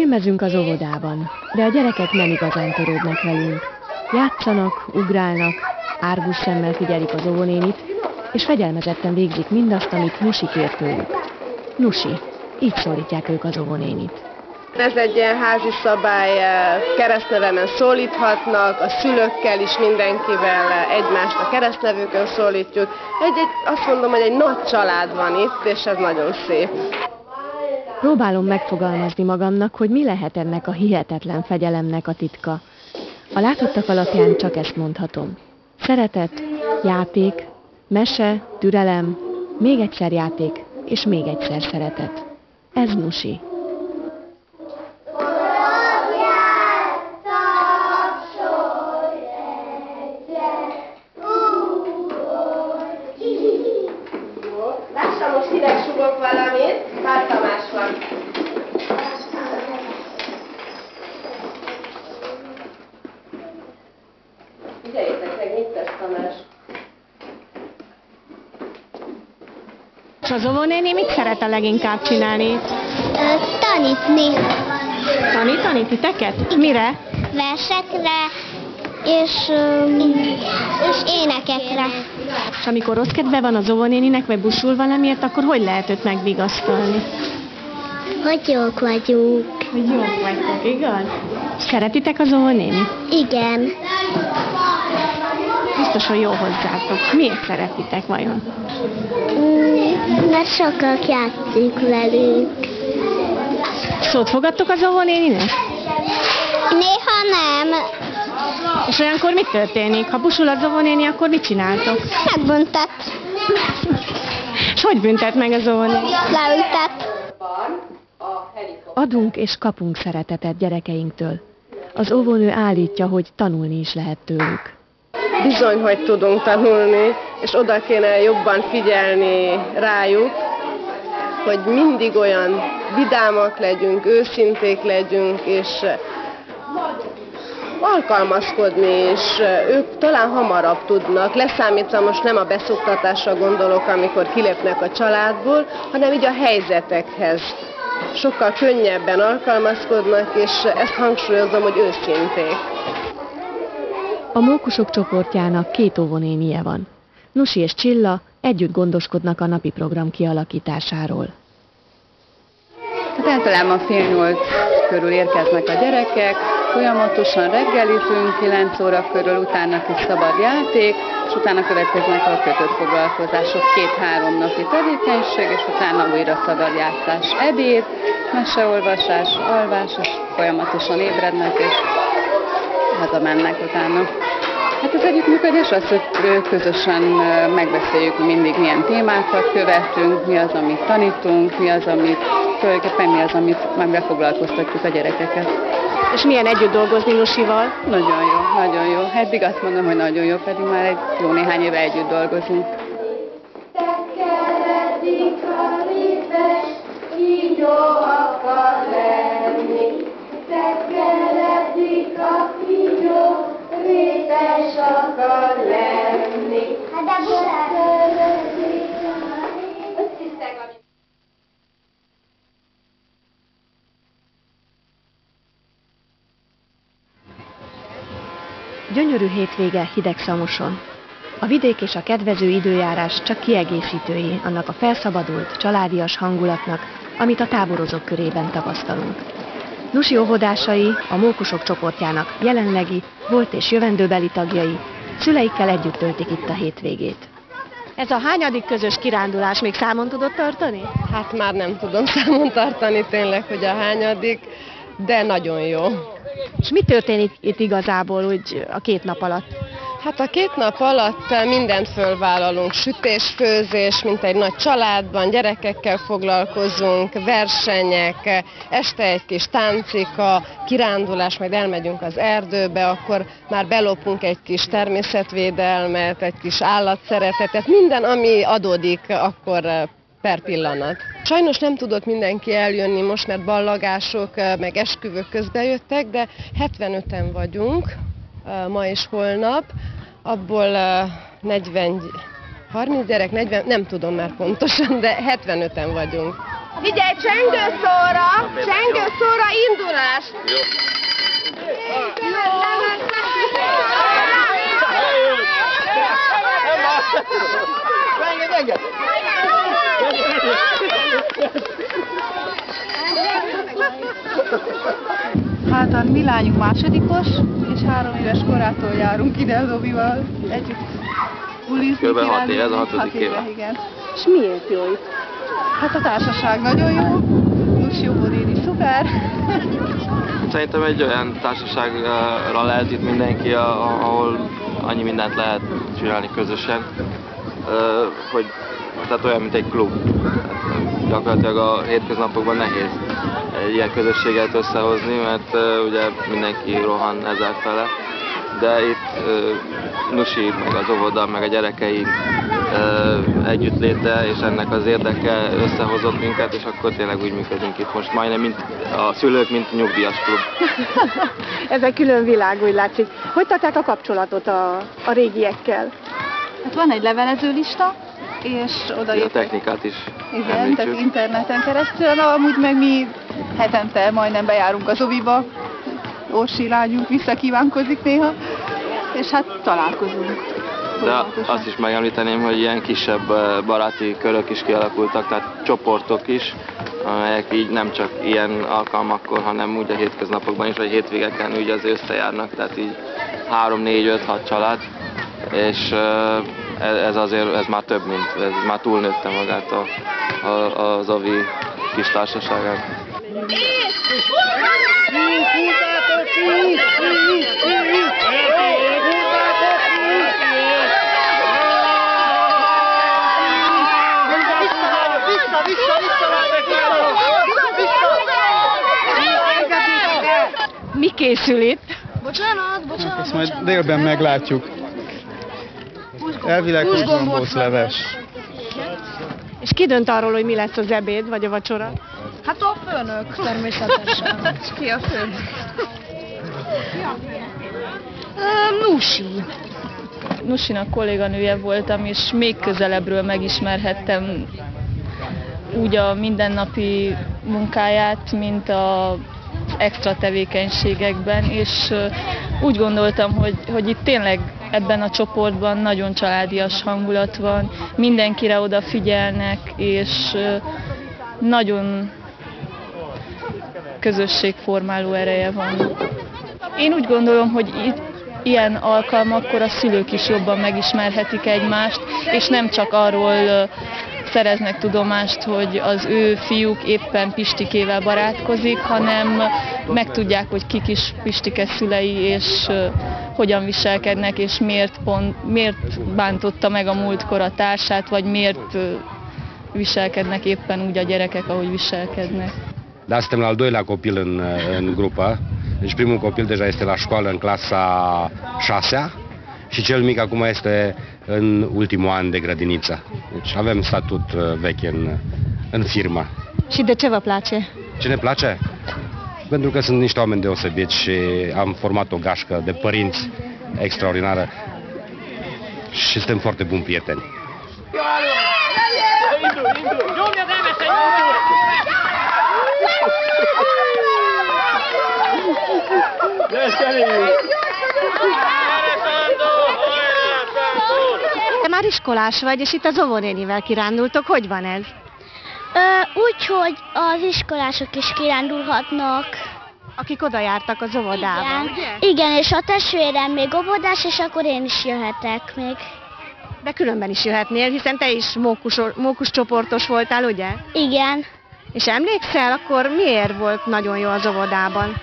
Filmezünk az óvodában, de a gyerekek nem igazán törődnek velünk. Játszanak, ugrálnak, árgus szemmel figyelik az óvónénit, és fegyelmezetten végzik mindazt, amit Nusi kér tőlük. Nusi, így szólítják ők az óvónénit. Ez egy ilyen házi szabály, keresztnevemen szólíthatnak, a szülőkkel is mindenkivel egymást a keresztnevükön szólítjuk. Azt mondom, hogy egy nagy család van itt, és ez nagyon szép. Próbálom megfogalmazni magamnak, hogy mi lehet ennek a hihetetlen fegyelemnek a titka. A látottak alapján csak ezt mondhatom. Szeretet, játék, mese, türelem, még egyszer játék, és még egyszer szeretet. Ez Nusi. Lássam, most hideg sugok valamit, Pál Tamás van. Figyeljétek meg, mit tesz Tamás. És az óvónéni mit szeret a leginkább csinálni? Tanítni. Tanítani titeket? Mire? Versekre és énekekre. És amikor rossz kedve van az óvónéninek, vagy busul valamiért, akkor hogy lehet őt megvigasztalni? Hogy jók vagyunk. Hogy jók vagytok, igaz? Szeretitek az óvónéni? Igen. Biztos, hogy jó hozzátok. Miért szeretitek vajon? Mert sokat játszik velünk. Szót fogadtok az óvónéninek? Néha nem. És olyankor mi történik? Ha busul az óvónéni, akkor mit csináltok? Megbüntet. És hogy büntet meg az óvónéni? Leültet. Adunk és kapunk szeretetet gyerekeinktől. Az óvónő állítja, hogy tanulni is lehet tőlük. Bizony, hogy tudunk tanulni, és oda kéne jobban figyelni rájuk, hogy mindig olyan vidámak legyünk, őszinték legyünk, és alkalmazkodni is. Ők talán hamarabb tudnak, leszámítva most nem a beszoktatásra gondolok, amikor kilépnek a családból, hanem így a helyzetekhez. Sokkal könnyebben alkalmazkodnak, és ezt hangsúlyozom, hogy őszinték. A mókusok csoportjának 2 óvónénie van. Nusi és Csilla együtt gondoskodnak a napi program kialakításáról. Tehát általában 7:30 körül érkeznek a gyerekek, folyamatosan reggelizünk, 9 óra körül, utána kis szabad játék, és utána következnek a kötött foglalkozások, 2-3 napi tevékenység, és utána újra szabad játszás, ebéd, meseolvasás, alvás, és folyamatosan ébrednek, és hazamennek utána. Hát az együttműködés az, hogy közösen megbeszéljük, hogy mindig milyen témákat követünk, mi az, amit tanítunk, tulajdonképpen mi az, amit megfoglalkoztatjuk a gyerekeket. És milyen együtt dolgozni Nusival? Nagyon jó, nagyon jó. Eddig azt mondom, hogy nagyon jó, pedig már egy jó néhány éve együtt dolgozunk. Tekkeredik a ripes, kígyó akar lenni. Tekkeredik a kígyó, ripes akar lenni. Hát de Gyönyörű hétvége Hidegszamoson. A vidék és a kedvező időjárás csak kiegészítői annak a felszabadult, családias hangulatnak, amit a táborozók körében tapasztalunk. Nusi óvodásai, a mókusok csoportjának jelenlegi, volt és jövendőbeli tagjai szüleikkel együtt töltik itt a hétvégét. Ez a hányadik közös kirándulás, még számon tudod tartani? Hát már nem tudom számon tartani tényleg, hogy a hányadik, de nagyon jó. És mi történik itt igazából úgy a 2 nap alatt? Hát a 2 nap alatt mindent fölvállalunk, sütés, főzés, mint egy nagy családban, gyerekekkel foglalkozunk, versenyek, este egy kis táncika, kirándulás, majd elmegyünk az erdőbe, akkor már belopunk egy kis természetvédelmet, egy kis állatszeretetet, minden, ami adódik, akkor per pillanat. Sajnos nem tudott mindenki eljönni most, mert ballagások, meg esküvők közbejöttek, de 75-en vagyunk ma és holnap, abból 30 gyerek, 40, nem tudom már pontosan, de 75-en vagyunk. Figyelj, csengőszóra, indulás! Hát a mi lányunk másodikos, és 3 éves korától járunk ide a Zobival együtt bulizni. Kb. 6 éve, ez a 6. éve. Igen. És miért jó itt? Hát a társaság nagyon jó, Nusi óvodéni szuper. Szerintem egy olyan társaságra lehet itt mindenki, ahol annyi mindent lehet csinálni közösen, hogy tehát olyan, mint egy klub. Tehát gyakorlatilag a hétköznapokban nehéz egy ilyen közösséget összehozni, mert ugye mindenki rohan ezerfele. De itt Nusi, meg az óvoda, meg a gyerekeink együttléte és ennek az érdeke összehozott minket, és akkor tényleg úgy működünk itt most majdnem, mint a szülők, mint nyugdíjas klub. Ez egy külön világ, úgy látszik. Hogy tartják a kapcsolatot a régiekkel? Hát van egy levelezőlista, és oda A technikát is igen, említsük. tehát interneten keresztül, amúgy meg mi hetente majdnem bejárunk az Zobiba, Orsi lányunk visszakívánkozik néha, és hát találkozunk. De azt is megemlíteném, hogy ilyen kisebb baráti körök is kialakultak, tehát csoportok is, amelyek így nem csak ilyen alkalmakkor, hanem úgy a hétköznapokban is, vagy hétvégeken úgy az összejárnak, tehát így 3-4-5-6 család, és ez már több, ez már túlnőtte magát az Zobi kis társaságát. Mi készül itt? Bocsánat. Ezt majd délben meglátjuk. Elvileg húsgombóc leves. És ki dönt arról, hogy mi lesz az ebéd, vagy a vacsora? Hát a főnök természetesen. Ki a főnök? Nusi. Nusinak kolléganője voltam, és még közelebbről megismerhettem úgy a mindennapi munkáját, mint az extra tevékenységekben, és úgy gondoltam, hogy itt tényleg ebben a csoportban nagyon családias hangulat van, mindenkire odafigyelnek, és nagyon közösségformáló ereje van. Én úgy gondolom, hogy itt ilyen alkalmakkor a szülők is jobban megismerhetik egymást, és nem csak arról szereznek tudomást, hogy az ő fiúk éppen Pistikével barátkozik, hanem megtudják, hogy kik is Pistike szülei, és hogyan viselkednek, és miért bántotta meg a múltkor a társát, vagy miért viselkednek éppen úgy a gyerekek, ahogy viselkednek. Da, suntem la al doilea copil în grupă. Deci primul copil deja este la școală în clasa 6-a și cel mic acum este în ultimul an de grădiniță. Deci avem statut vechi în firmă. Și de ce vă place? Ce ne place? Pentru că sunt niște oameni deosebiți și am format o gașcă de părinți extraordinară și suntem foarte buni prieteni. Te már iskolás vagy, és itt az óvónénivel kirándultok. Hogy van ez? Úgy, hogy az iskolások is kirándulhatnak. Akik oda jártak az óvodába, ugye? Igen, és a testvérem még óvodás, és akkor én is jöhetek még. De különben is jöhetnél, hiszen te is mókus csoportos voltál, ugye? Igen. És emlékszel, akkor miért volt nagyon jó az óvodában?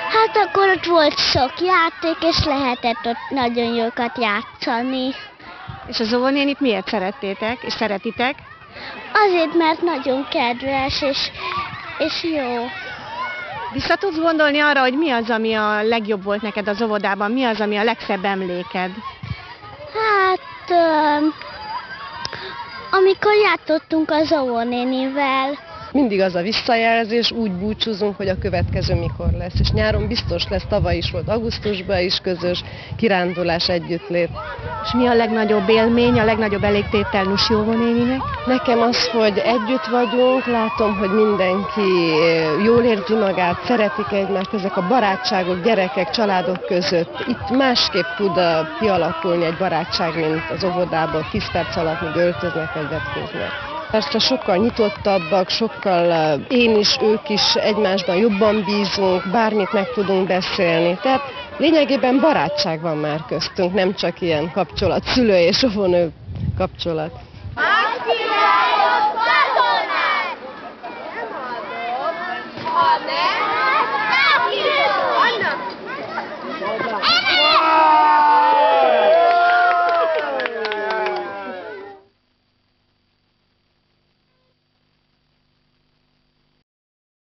Hát akkor ott volt sok játék, és lehetett ott nagyon jókat játszani. És az óvónénit miért szerettétek, és szeretitek? Azért, mert nagyon kedves, és jó. Vissza tudsz gondolni arra, hogy mi az, ami a legjobb volt neked az óvodában? Mi az, ami a legszebb emléked? Hát, amikor játszottunk az óvónénivel. mindig az a visszajelzés, úgy búcsúzunk, hogy a következő mikor lesz. És nyáron biztos lesz, tavaly is volt, augusztusban is közös kirándulás, együttlét. És mi a legnagyobb élmény, a legnagyobb elégtétel Nusi óvónéninek? Nekem az, hogy együtt vagyunk, látom, hogy mindenki jól érzi magát, szeretik egymást, ezek a barátságok, gyerekek, családok között. Itt másképp tud kialakulni egy barátság, mint az óvodában, 10 perc alatt még öltöznek vagy vetköznek. Persze sokkal nyitottabbak, sokkal én is, ők is egymásban jobban bízunk, bármit meg tudunk beszélni. Tehát lényegében barátság van már köztünk, nem csak ilyen kapcsolat, szülő és óvónő kapcsolat. Megcsináljuk katonát! Nem adom, ha nem